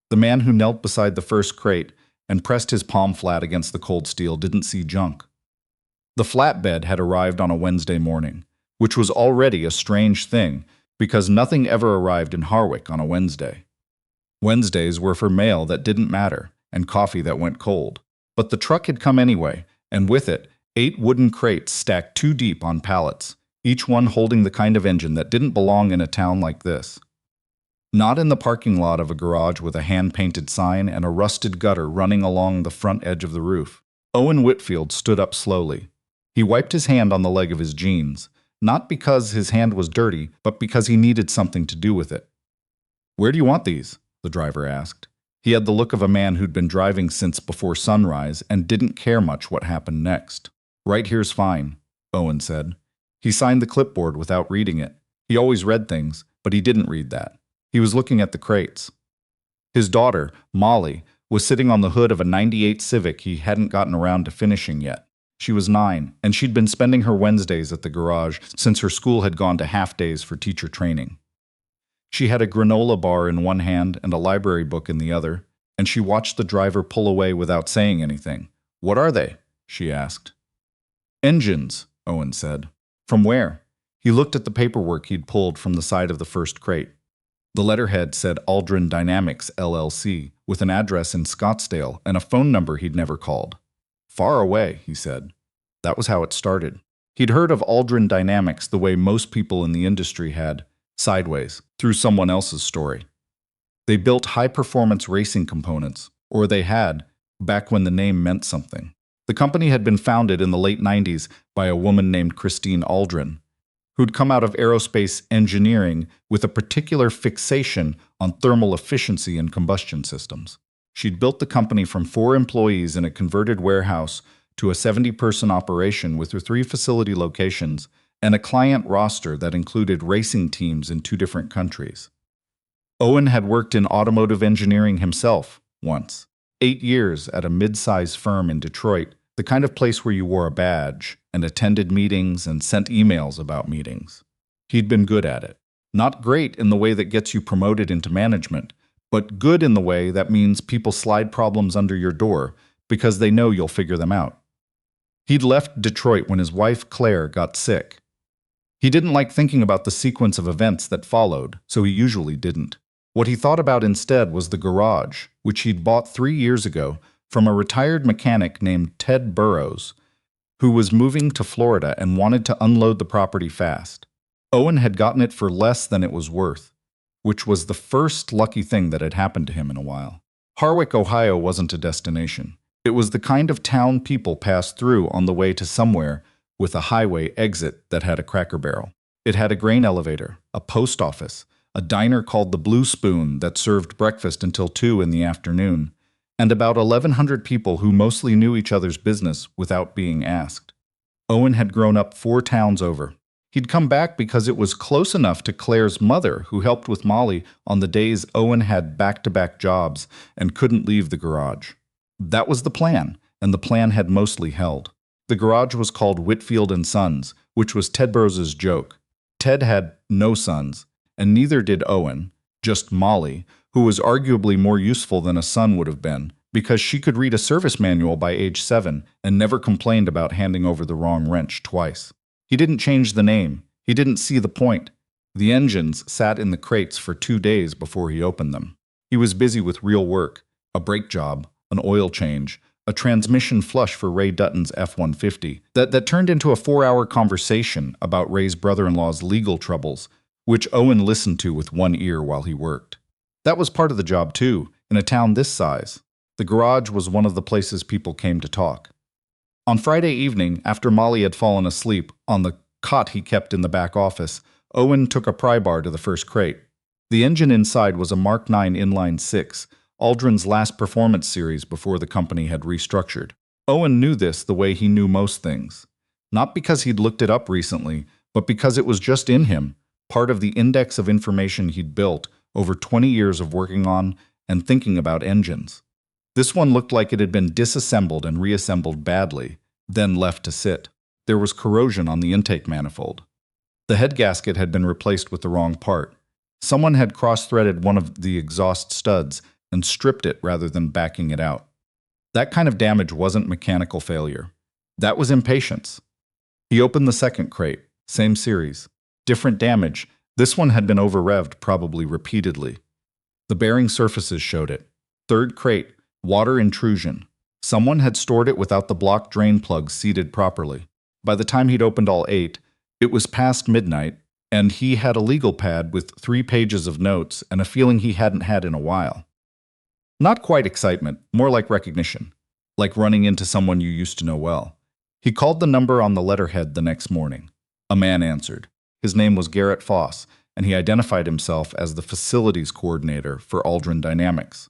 The man who knelt beside the first crate and pressed his palm flat against the cold steel didn't see junk. The flatbed had arrived on a Wednesday morning, which was already a strange thing because nothing ever arrived in Harwick on a Wednesday. Wednesdays were for mail that didn't matter and coffee that went cold. But the truck had come anyway, and with it, 8 wooden crates stacked 2 deep on pallets, each one holding the kind of engine that didn't belong in a town like this. Not in the parking lot of a garage with a hand-painted sign and a rusted gutter running along the front edge of the roof. Owen Whitfield stood up slowly. He wiped his hand on the leg of his jeans, not because his hand was dirty, but because he needed something to do with it. "Where do you want these?" the driver asked. He had the look of a man who'd been driving since before sunrise and didn't care much what happened next. "Right here's fine," Owen said. He signed the clipboard without reading it. He always read things, but he didn't read that. He was looking at the crates. His daughter, Molly, was sitting on the hood of a '98 Civic he hadn't gotten around to finishing yet. She was 9, and she'd been spending her Wednesdays at the garage since her school had gone to half-days for teacher training. She had a granola bar in one hand and a library book in the other, and she watched the driver pull away without saying anything. "What are they?" she asked. "Engines," Owen said. "From where?" He looked at the paperwork he'd pulled from the side of the first crate. The letterhead said Aldrin Dynamics, LLC, with an address in Scottsdale and a phone number he'd never called. "Far away," he said. That was how it started. He'd heard of Aldrin Dynamics the way most people in the industry had, sideways, through someone else's story. They built high-performance racing components, or they had, back when the name meant something. The company had been founded in the late 90s by a woman named Christine Aldrin, who'd come out of aerospace engineering with a particular fixation on thermal efficiency in combustion systems. She'd built the company from 4 employees in a converted warehouse to a 70-person operation with her 3 facility locations and a client roster that included racing teams in 2 different countries. Owen had worked in automotive engineering himself once, 8 years at a mid-sized firm in Detroit, the kind of place where you wore a badge and attended meetings and sent emails about meetings. He'd been good at it. Not great in the way that gets you promoted into management, but good in the way that means people slide problems under your door because they know you'll figure them out. He'd left Detroit when his wife, Claire, got sick. He didn't like thinking about the sequence of events that followed, so he usually didn't. What he thought about instead was the garage, which he'd bought 3 years ago from a retired mechanic named Ted Burrows, who was moving to Florida and wanted to unload the property fast. Owen had gotten it for less than it was worth, which was the first lucky thing that had happened to him in a while. Harwick, Ohio wasn't a destination. It was the kind of town people passed through on the way to somewhere with a highway exit that had a Cracker Barrel. It had a grain elevator, a post office, a diner called the Blue Spoon that served breakfast until 2 in the afternoon, and about 1,100 people who mostly knew each other's business without being asked. Owen had grown up 4 towns over. He'd come back because it was close enough to Claire's mother, who helped with Molly on the days Owen had back-to-back jobs and couldn't leave the garage. That was the plan, and the plan had mostly held. The garage was called Whitfield & Sons, which was Ted Burrows' joke. Ted had no sons, and neither did Owen, just Molly, who was arguably more useful than a son would have been, because she could read a service manual by age 7 and never complained about handing over the wrong wrench twice. He didn't change the name. He didn't see the point. The engines sat in the crates for 2 days before he opened them. He was busy with real work, a brake job, an oil change, a transmission flush for Ray Dutton's F-150, that turned into a 4-hour conversation about Ray's brother-in-law's legal troubles, which Owen listened to with one ear while he worked. That was part of the job, too, in a town this size. The garage was one of the places people came to talk. On Friday evening, after Molly had fallen asleep on the cot he kept in the back office, Owen took a pry bar to the first crate. The engine inside was a Mark 9 inline 6, Aldrin's last performance series before the company had restructured. Owen knew this the way he knew most things. Not because he'd looked it up recently, but because it was just in him, part of the index of information he'd built over 20 years of working on and thinking about engines. This one looked like it had been disassembled and reassembled badly, then left to sit. There was corrosion on the intake manifold. The head gasket had been replaced with the wrong part. Someone had cross-threaded one of the exhaust studs and stripped it rather than backing it out. That kind of damage wasn't mechanical failure. That was impatience. He opened the second crate, same series. Different damage. This one had been over-revved, probably repeatedly. The bearing surfaces showed it. Third crate, water intrusion. Someone had stored it without the block drain plugs seated properly. By the time he'd opened all 8, it was past midnight, and he had a legal pad with 3 pages of notes and a feeling he hadn't had in a while. Not quite excitement, more like recognition, like running into someone you used to know well. He called the number on the letterhead the next morning. A man answered. His name was Garrett Foss, and he identified himself as the facilities coordinator for Aldrin Dynamics.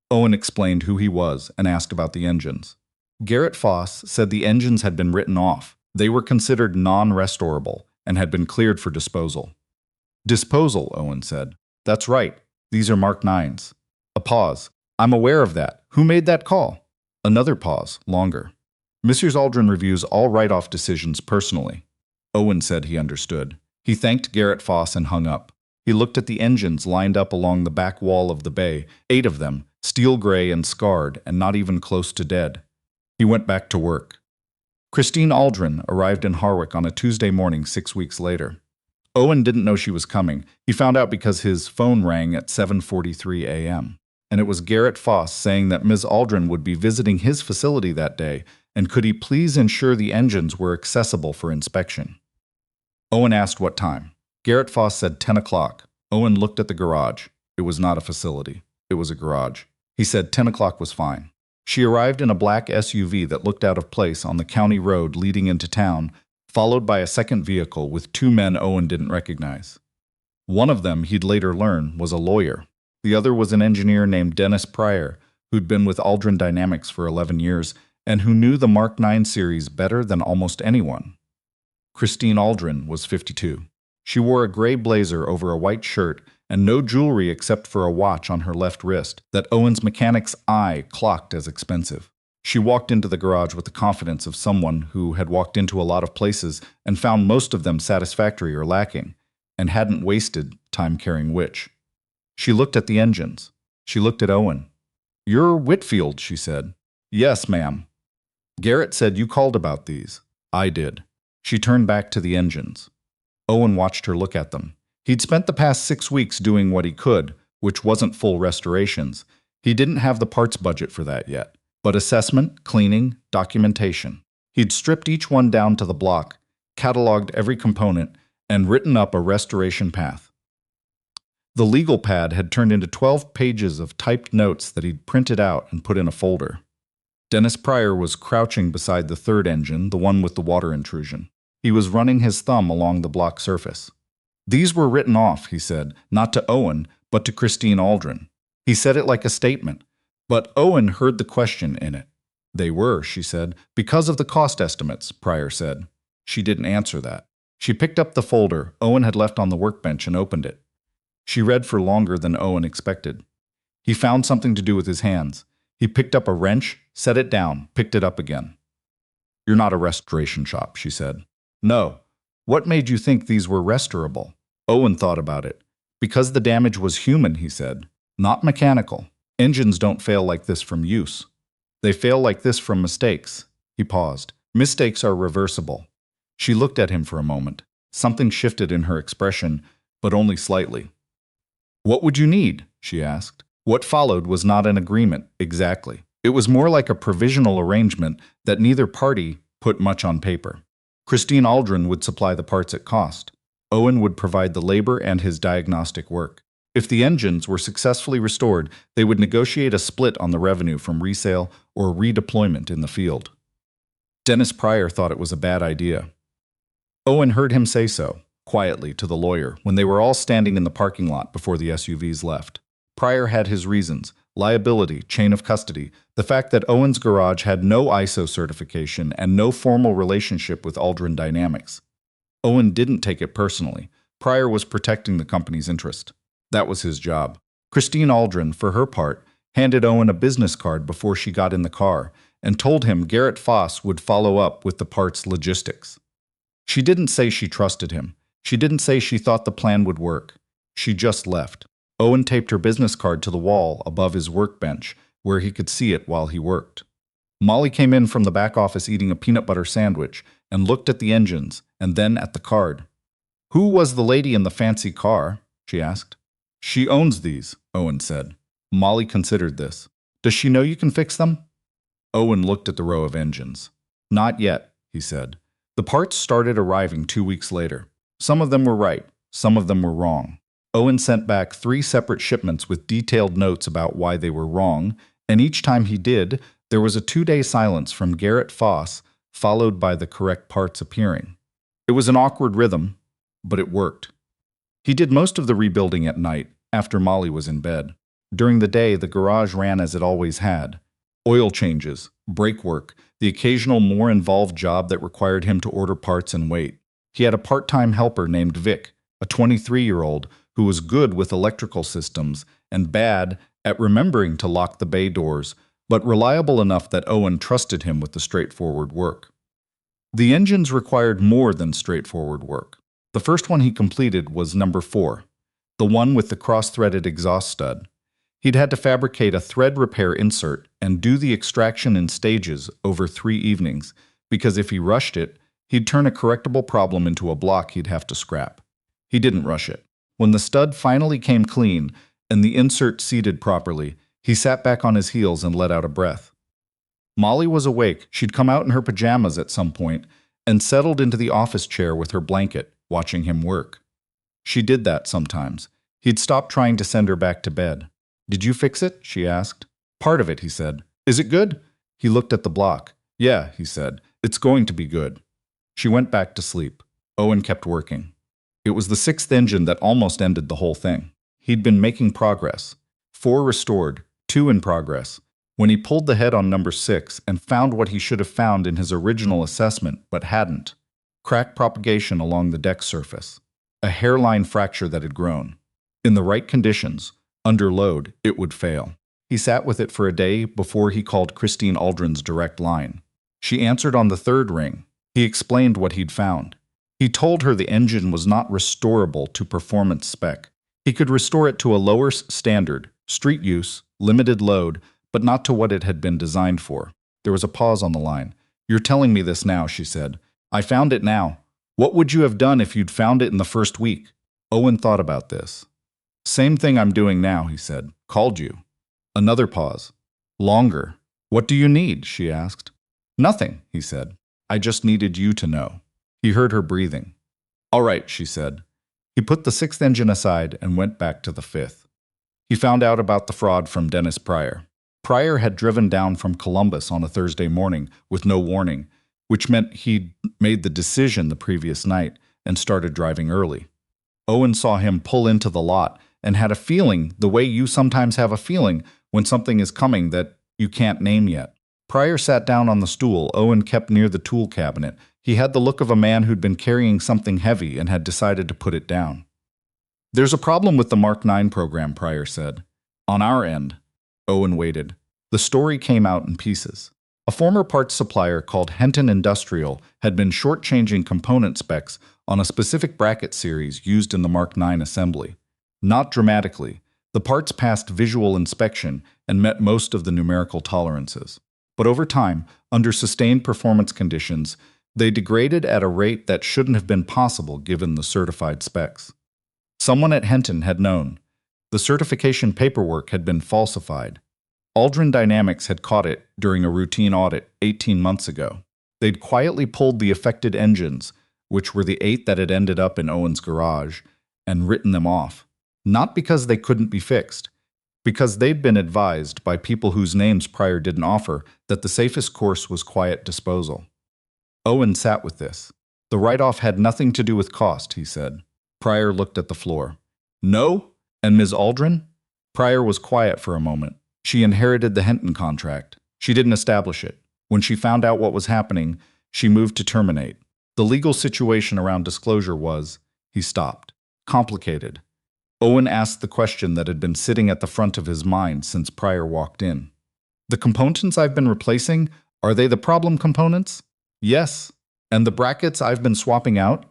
Owen explained who he was and asked about the engines. Garrett Foss said the engines had been written off. They were considered non-restorable and had been cleared for disposal. Disposal, Owen said. That's right. These are Mark 9s. A pause. I'm aware of that. Who made that call? Another pause, longer. Mrs. Aldrin reviews all write-off decisions personally. Owen said he understood. He thanked Garrett Foss and hung up. He looked at the engines lined up along the back wall of the bay, 8 of them, steel gray and scarred and not even close to dead. He went back to work. Christine Aldrin arrived in Harwick on a Tuesday morning 6 weeks later. Owen didn't know she was coming. He found out because his phone rang at 7:43 a.m. And it was Garrett Foss saying that Ms. Aldrin would be visiting his facility that day, and could he please ensure the engines were accessible for inspection. Owen asked what time. Garrett Foss said 10 o'clock. Owen looked at the garage. It was not a facility. It was a garage. He said 10 o'clock was fine. She arrived in a black SUV that looked out of place on the county road leading into town, followed by a second vehicle with 2 men Owen didn't recognize. One of them, he'd later learn, was a lawyer. The other was an engineer named Dennis Pryor, who'd been with Aldrin Dynamics for 11 years and who knew the Mark 9 series better than almost anyone. Christine Aldrin was 52. She wore a gray blazer over a white shirt and no jewelry except for a watch on her left wrist that Owen's mechanic's eye clocked as expensive. She walked into the garage with the confidence of someone who had walked into a lot of places and found most of them satisfactory or lacking, and hadn't wasted time carrying which. She looked at the engines. She looked at Owen. "You're Whitfield," she said. "Yes, ma'am." "Garrett said you called about these." "I did." She turned back to the engines. Owen watched her look at them. He'd spent the past 6 weeks doing what he could, which wasn't full restorations. He didn't have the parts budget for that yet, but assessment, cleaning, documentation. He'd stripped each one down to the block, cataloged every component, and written up a restoration path. The legal pad had turned into 12 pages of typed notes that he'd printed out and put in a folder. Dennis Pryor was crouching beside the third engine, the one with the water intrusion. He was running his thumb along the block surface. "These were written off," he said, not to Owen, but to Christine Aldrin. He said it like a statement, but Owen heard the question in it. "They were," she said, "because of the cost estimates," Pryor said. She didn't answer that. She picked up the folder Owen had left on the workbench and opened it. She read for longer than Owen expected. He found something to do with his hands. He picked up a wrench, set it down, picked it up again. "You're not a restoration shop," she said. "No. What made you think these were restorable?" Owen thought about it. "Because the damage was human," he said, "not mechanical. Engines don't fail like this from use. They fail like this from mistakes." He paused. "Mistakes are reversible." She looked at him for a moment. Something shifted in her expression, but only slightly. "What would you need?" she asked. What followed was not an agreement, exactly. It was more like a provisional arrangement that neither party put much on paper. Christine Aldrin would supply the parts at cost. Owen would provide the labor and his diagnostic work. If the engines were successfully restored, they would negotiate a split on the revenue from resale or redeployment in the field. Dennis Pryor thought it was a bad idea. Owen heard him say so, quietly, to the lawyer, when they were all standing in the parking lot before the SUVs left. Pryor had his reasons: liability, chain of custody, the fact that Owen's garage had no ISO certification and no formal relationship with Aldrin Dynamics. Owen didn't take it personally. Pryor was protecting the company's interest. That was his job. Christine Aldrin, for her part, handed Owen a business card before she got in the car and told him Garrett Foss would follow up with the parts logistics. She didn't say she trusted him. She didn't say she thought the plan would work. She just left. Owen taped her business card to the wall above his workbench, where he could see it while he worked. Molly came in from the back office eating a peanut butter sandwich and looked at the engines and then at the card. "Who was the lady in the fancy car?" she asked. "She owns these," Owen said. Molly considered this. "Does she know you can fix them?" Owen looked at the row of engines. "Not yet," he said. The parts started arriving 2 weeks later. Some of them were right, some of them were wrong. Owen sent back 3 separate shipments with detailed notes about why they were wrong, and each time he did, there was a 2-day silence from Garrett Foss, followed by the correct parts appearing. It was an awkward rhythm, but it worked. He did most of the rebuilding at night, after Molly was in bed. During the day, the garage ran as it always had. Oil changes, brake work, the occasional more involved job that required him to order parts and wait. He had a part-time helper named Vic, a 23-year-old who was good with electrical systems and bad at remembering to lock the bay doors, but reliable enough that Owen trusted him with the straightforward work. The engines required more than straightforward work. The first one he completed was number 4, the one with the cross-threaded exhaust stud. He'd had to fabricate a thread repair insert and do the extraction in stages over 3 evenings, because if he rushed it, he'd turn a correctable problem into a block he'd have to scrap. He didn't rush it. When the stud finally came clean and the insert seated properly, he sat back on his heels and let out a breath. Molly was awake. She'd come out in her pajamas at some point and settled into the office chair with her blanket, watching him work. She did that sometimes. He'd stopped trying to send her back to bed. "Did you fix it?" she asked. "Part of it," he said. "Is it good?" He looked at the block. "Yeah," he said. "It's going to be good." She went back to sleep. Owen kept working. It was the 6th engine that almost ended the whole thing. He'd been making progress. 4 restored, 2 in progress, when he pulled the head on number 6 and found what he should have found in his original assessment, but hadn't. Crack propagation along the deck surface. A hairline fracture that had grown. In the right conditions, under load, it would fail. He sat with it for a day before he called Christine Aldrin's direct line. She answered on the 3rd ring. He explained what he'd found. He told her the engine was not restorable to performance spec. He could restore it to a lower standard, street use, limited load, but not to what it had been designed for. There was a pause on the line. "You're telling me this now," she said. "I found it now. What would you have done if you'd found it in the first week?" Owen thought about this. "Same thing I'm doing now," he said. "Called you." Another pause. Longer. "What do you need?" she asked. "Nothing," he said. "I just needed you to know." He heard her breathing. "All right," she said. He put the 6th engine aside and went back to the 5th. He found out about the fraud from Dennis Pryor. Pryor had driven down from Columbus on a Thursday morning with no warning, which meant he'd made the decision the previous night and started driving early. Owen saw him pull into the lot and had a feeling the way you sometimes have a feeling when something is coming that you can't name yet. Pryor sat down on the stool Owen kept near the tool cabinet. He had the look of a man who'd been carrying something heavy and had decided to put it down. "There's a problem with the Mark 9 program," Pryor said. "On our end." Owen waited. The story came out in pieces. A former parts supplier called Henton Industrial had been shortchanging component specs on a specific bracket series used in the Mark 9 assembly. Not dramatically. The parts passed visual inspection and met most of the numerical tolerances. But over time, under sustained performance conditions, they degraded at a rate that shouldn't have been possible given the certified specs. Someone at Henton had known. The certification paperwork had been falsified. Aldrin Dynamics had caught it during a routine audit 18 months ago. They'd quietly pulled the affected engines, which were the 8 that had ended up in Owen's garage, and written them off. Not because they couldn't be fixed, because they'd been advised by people whose names Pryor didn't offer that the safest course was quiet disposal. Owen sat with this. The write-off had nothing to do with cost, he said. Pryor looked at the floor. "No? And Ms. Aldrin?" Pryor was quiet for a moment. She inherited the Henton contract. She didn't establish it. When she found out what was happening, she moved to terminate. The legal situation around disclosure was, he stopped, complicated. Owen asked the question that had been sitting at the front of his mind since Pryor walked in. "The components I've been replacing, are they the problem components?" "Yes." "And the brackets I've been swapping out?"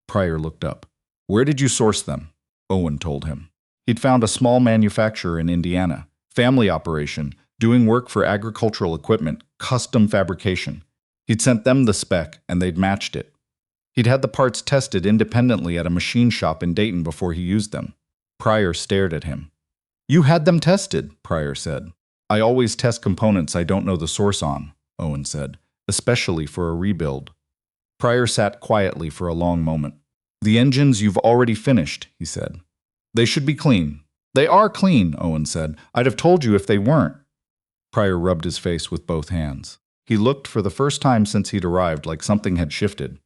Pryor looked up. "Where did you source them?" Owen told him. He'd found a small manufacturer in Indiana, family operation, doing work for agricultural equipment, custom fabrication. He'd sent them the spec, and they'd matched it. He'd had the parts tested independently at a machine shop in Dayton before he used them. Pryor stared at him. "You had them tested," Pryor said. "I always test components I don't know the source on," Owen said, "especially for a rebuild." Pryor sat quietly for a long moment. "The engines you've already finished," he said. "They should be clean." "They are clean," Owen said. "I'd have told you if they weren't." Pryor rubbed his face with both hands. He looked for the first time since he'd arrived like something had shifted.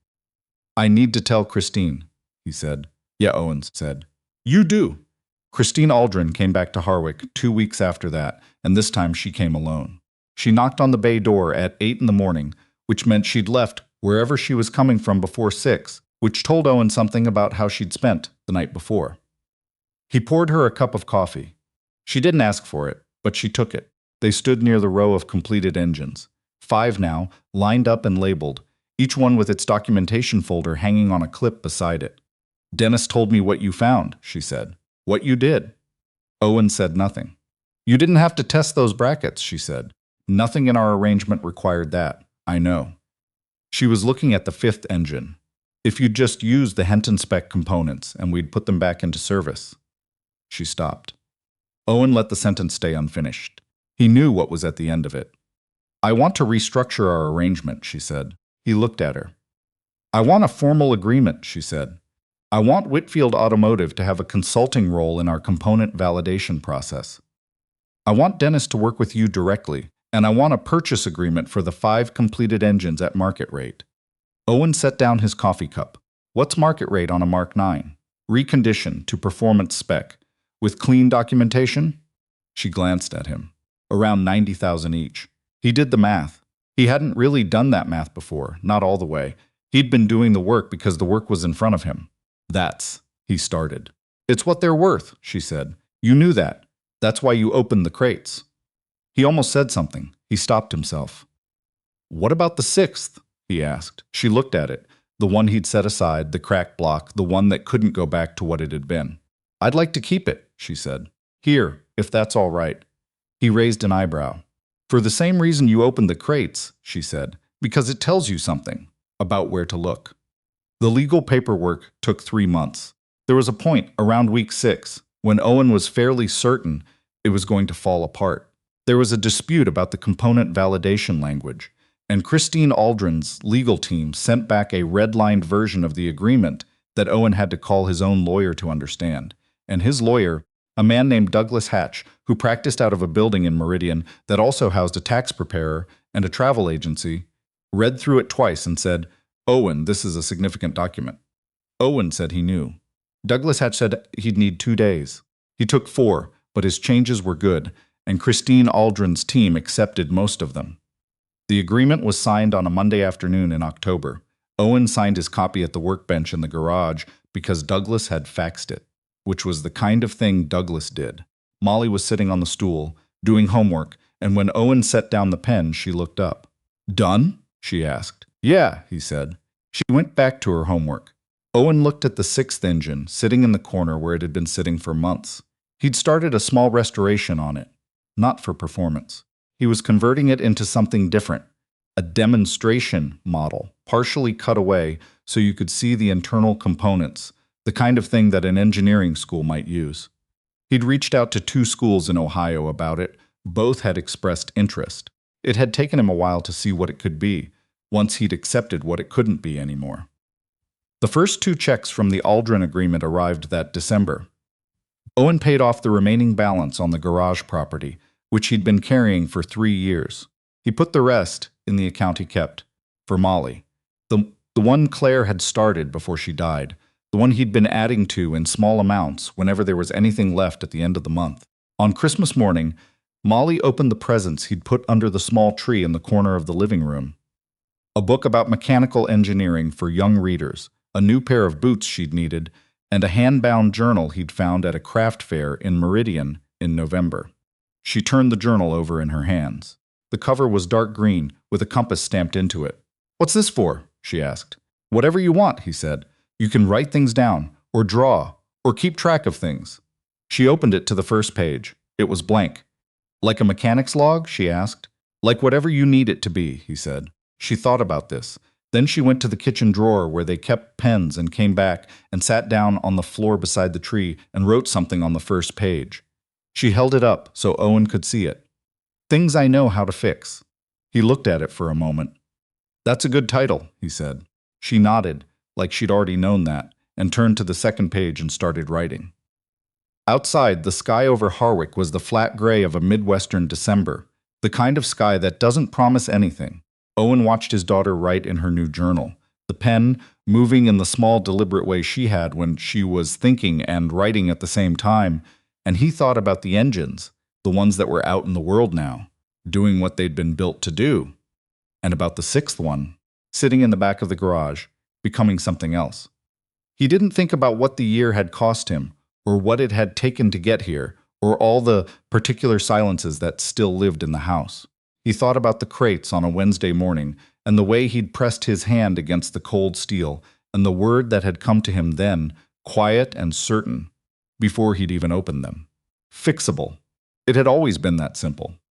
"I need to tell Christine," he said. "Yeah," Owen said. "You do." Christine Aldrin came back to Harwick 2 weeks after that, and this time she came alone. She knocked on the bay door at 8 in the morning, which meant she'd left wherever she was coming from before 6, which told Owen something about how she'd spent the night before. He poured her a cup of coffee. She didn't ask for it, but she took it. They stood near the row of completed engines. 5 now, lined up and labeled, each one with its documentation folder hanging on a clip beside it. "Dennis told me what you found," she said. "What you did." Owen said nothing. "You didn't have to test those brackets," she said. "Nothing in our arrangement required that. I know." She was looking at the 5th engine. "If you'd just used the Henton spec components and we'd put them back into service." She stopped. Owen let the sentence stay unfinished. He knew what was at the end of it. "I want to restructure our arrangement," she said. He looked at her. "I want a formal agreement," she said. "I want Whitfield Automotive to have a consulting role in our component validation process. I want Dennis to work with you directly, and I want a purchase agreement for the 5 completed engines at market rate." Owen set down his coffee cup. "What's market rate on a Mark 9? Reconditioned to performance spec. With clean documentation?" She glanced at him. "Around 90,000 each." He did the math. He hadn't really done that math before, not all the way. He'd been doing the work because the work was in front of him. He started. "It's what they're worth," she said. "You knew that. That's why you opened the crates." He almost said something. He stopped himself. "What about the 6th? He asked. She looked at it. The one he'd set aside, the cracked block, the one that couldn't go back to what it had been. "I'd like to keep it," she said. "Here, if that's all right." He raised an eyebrow. "For the same reason you opened the crates," she said, "because it tells you something about where to look." The legal paperwork took 3 months. There was a point, around week 6, when Owen was fairly certain it was going to fall apart. There was a dispute about the component validation language, and Christine Aldrin's legal team sent back a red-lined version of the agreement that Owen had to call his own lawyer to understand. And his lawyer, a man named Douglas Hatch, who practiced out of a building in Meridian that also housed a tax preparer and a travel agency, read through it twice and said, "Owen, this is a significant document." Owen said he knew. Douglas Hatch said he'd need 2 days. He took 4, but his changes were good, and Christine Aldrin's team accepted most of them. The agreement was signed on a Monday afternoon in October. Owen signed his copy at the workbench in the garage because Douglas had faxed it, which was the kind of thing Douglas did. Molly was sitting on the stool, doing homework, and when Owen set down the pen, she looked up. "Done?" she asked. "Yeah," he said. She went back to her homework. Owen looked at the 6th engine, sitting in the corner where it had been sitting for months. He'd started a small restoration on it, not for performance. He was converting it into something different, a demonstration model, partially cut away so you could see the internal components, the kind of thing that an engineering school might use. He'd reached out to 2 schools in Ohio about it. Both had expressed interest. It had taken him a while to see what it could be, once he'd accepted what it couldn't be anymore. The first 2 checks from the Aldrin agreement arrived that December. Owen paid off the remaining balance on the garage property, which he'd been carrying for 3 years. He put the rest in the account he kept, for Molly. The one Claire had started before she died, the one he'd been adding to in small amounts whenever there was anything left at the end of the month. On Christmas morning, Molly opened the presents he'd put under the small tree in the corner of the living room. A book about mechanical engineering for young readers, a new pair of boots she'd needed, and a hand-bound journal he'd found at a craft fair in Meridian in November. She turned the journal over in her hands. The cover was dark green, with a compass stamped into it. "What's this for?" she asked. "Whatever you want," he said. "You can write things down, or draw, or keep track of things." She opened it to the first page. It was blank. Like a mechanic's log? She asked. Like whatever you need it to be, he said. She thought about this. Then she went to the kitchen drawer where they kept pens and came back and sat down on the floor beside the tree and wrote something on the first page. She held it up so Owen could see it. Things I know how to fix. He looked at it for a moment. That's a good title, he said. She nodded, like she'd already known that, and turned to the second page and started writing. Outside, the sky over Harwick was the flat gray of a Midwestern December, the kind of sky that doesn't promise anything. Owen watched his daughter write in her new journal, the pen moving in the small, deliberate way she had when she was thinking and writing at the same time, and he thought about the engines, the ones that were out in the world now, doing what they'd been built to do, and about the sixth one, sitting in the back of the garage, becoming something else. He didn't think about what the year had cost him, or what it had taken to get here, or all the particular silences that still lived in the house. He thought about the crates on a Wednesday morning, and the way he'd pressed his hand against the cold steel, and the word that had come to him then, quiet and certain, before he'd even opened them. Fixable. It had always been that simple.